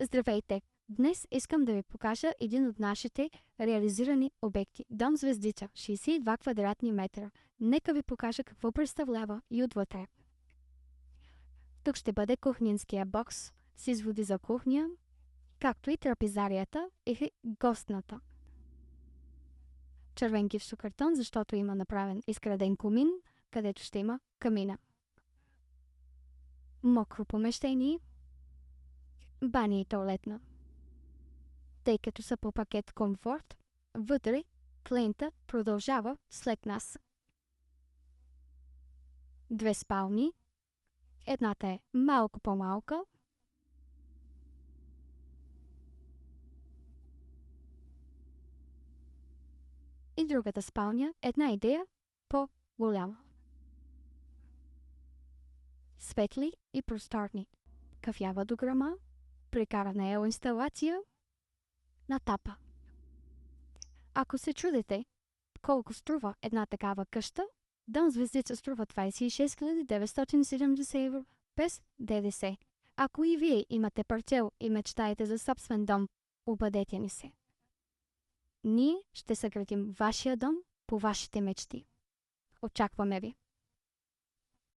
Здравейте! Днес искам да ви покажа един от нашите реализирани обекти. Дом Звездица, 62 квадратни метра. Нека ви покажа какво представлява и отвътре. Тук ще бъде кухненския бокс с изводи за кухня, както и трапезарията или гостната. Червен гипсокартон, защото има направен изграден комин, където ще има камина. Мокро помещение, баня и тоалетна. Тъй като са по пакет комфорт, вътре клиента продължава след нас. 2 спални. Едната е малко по-малка. И другата спалня, една идея по-голяма. Светли и просторни. Кафява дограма, прекарана елоинсталация на тапа. Ако се чудите колко струва една такава къща, Дом Звездица струва 26 970 евро без ДДС. Ако и вие имате парцел и мечтаете за собствен дом, обадете ни се. Ние ще съградим вашия дом по вашите мечти. Очакваме ви!